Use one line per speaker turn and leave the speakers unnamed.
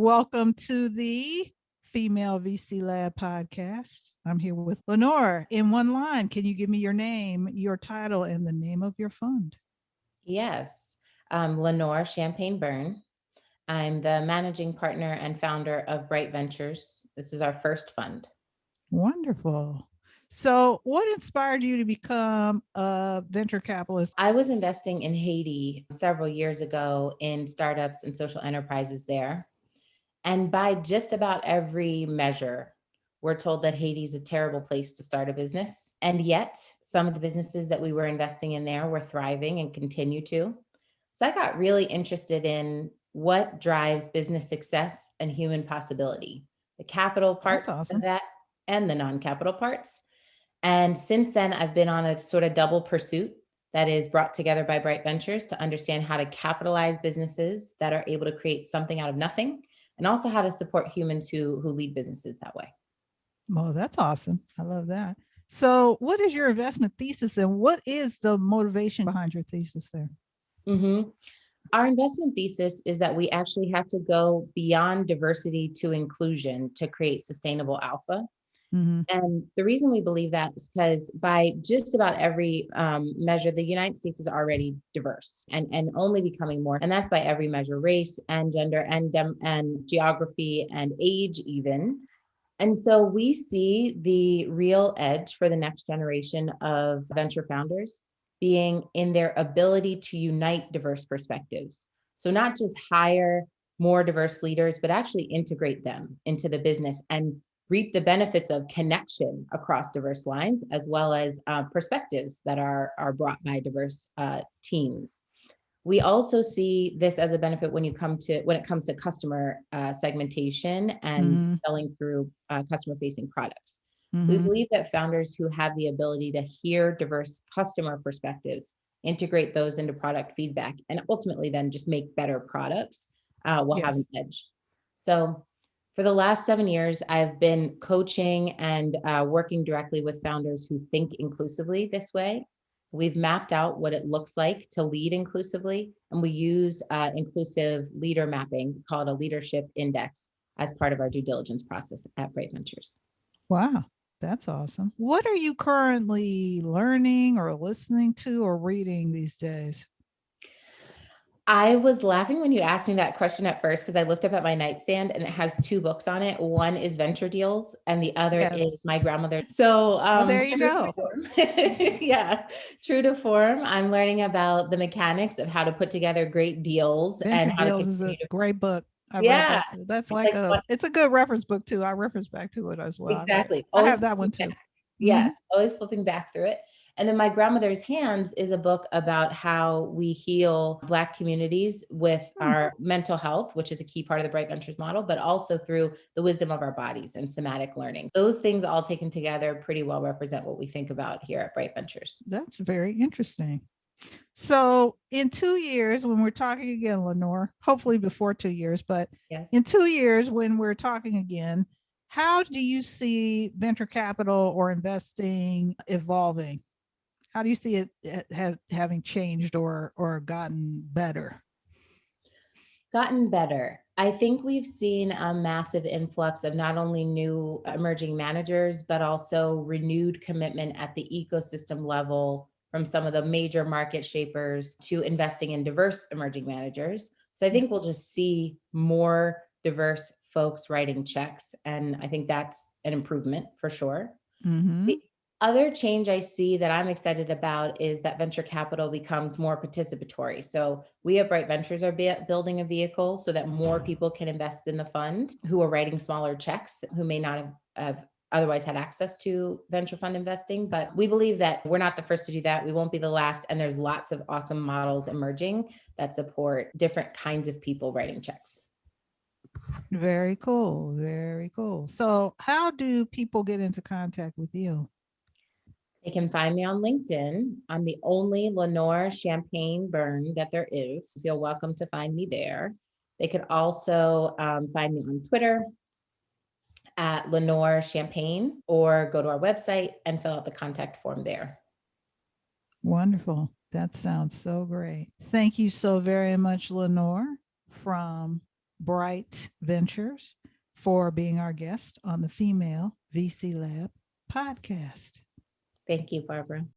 Welcome to the Female VC Lab podcast. I'm here with Lenore. In one line, can you give me your name, your title, and the name of your fund?
Yes, Lenore Champagne Beirne. I'm the managing partner and founder of Bright Ventures. This is our first fund.
Wonderful. So, what inspired you to become a venture capitalist?
I was investing in Haiti several years ago in startups and social enterprises there. And by just about every measure, we're told that Haiti is a terrible place to start a business. And yet, some of the businesses that we were investing in there were thriving and continue to. So I got really interested in what drives business success and human possibility, the capital
That's
parts of
awesome.
that and the non-capital parts. And since then, I've been on a sort of double pursuit that is brought together by Bright Ventures to understand how to capitalize businesses that are able to create something out of nothing, and also how to support humans who lead businesses that way.
Well, that's awesome. I love that. So, what is your investment thesis and what is the motivation behind your thesis there?
Mhm. Our investment thesis is that we actually have to go beyond diversity to inclusion to create sustainable alpha.
Mm-hmm.
And the reason we believe that is because by just about every measure, the United States is already diverse and only becoming more. And that's by every measure: race and gender and geography and age, even. And so we see the real edge for the next generation of venture founders being in their ability to unite diverse perspectives. So, not just hire more diverse leaders, but actually integrate them into the business and reap the benefits of connection across diverse lines, as well as perspectives that are brought by diverse teams. We also see this as a benefit when it comes to customer segmentation and
Mm-hmm.
selling through customer facing products. We
Mm-hmm.
believe that founders who have the ability to hear diverse customer perspectives, integrate those into product feedback, and ultimately then just make better products will have
Yes.
an edge. So for the last 7 years, I've been coaching and working directly with founders who think inclusively this way. We've mapped out what it looks like to lead inclusively, and we use inclusive leader mapping called a leadership index as part of our due diligence process at Bright Ventures.
Wow. That's awesome. What are you currently learning or listening to or reading these days?
I was laughing when you asked me that question at first because I looked up at my nightstand and it has two books on it. One is Venture Deals and the other is
Yes.
My Grandmother. So,
Well, there you
true to
go.
form. Yeah, true to form. I'm learning about the mechanics of how to put together great deals and
Venture
how to
Deals is a
continue to,
great book. I read
yeah,
that. That's
it's
like
like what
it's a good reference book too. I reference back to it as well.
exactly.
I
Always
have that one
flipping
too.
back.
Hmm.
Yes, always flipping back through it. And then My Grandmother's Hands is a book about how we heal Black communities with
Hmm.
our mental health, which is a key part of the Bright Ventures model, but also through the wisdom of our bodies and somatic learning. Those things all taken together pretty well represent what we think about here at Bright Ventures.
That's very interesting. So, in 2 years, when we're talking again, Lenore, hopefully before 2 years, but
Yes.
in 2 years, when we're talking again, how do you see venture capital or investing evolving? How do you see it having changed or gotten better?
Gotten better. I think we've seen a massive influx of not only new emerging managers, but also renewed commitment at the ecosystem level from some of the major market shapers to investing in diverse emerging managers. So I
Yeah.
think we'll just see more diverse folks writing checks. And I think that's an improvement for sure.
Mm-hmm.
The other change I see that I'm excited about is that venture capital becomes more participatory. So we at Bright Ventures are building a vehicle so that more people can invest in the fund who are writing smaller checks, who may not have otherwise had access to venture fund investing. But we believe that we're not the first to do that. We won't be the last. And there's lots of awesome models emerging that support different kinds of people writing checks.
Very cool. Very cool. So, how do people get into contact with you?
They can find me on LinkedIn. I'm the only Lenore Champagne Beirne that there is. Feel welcome to find me there. They could also find me on Twitter at Lenore Champagne or go to our website and fill out the contact form there.
Wonderful. That sounds so great. Thank you so very much, Lenore from Bright Ventures for being our guest on the Female VC Lab podcast.
Thank you, Barbara.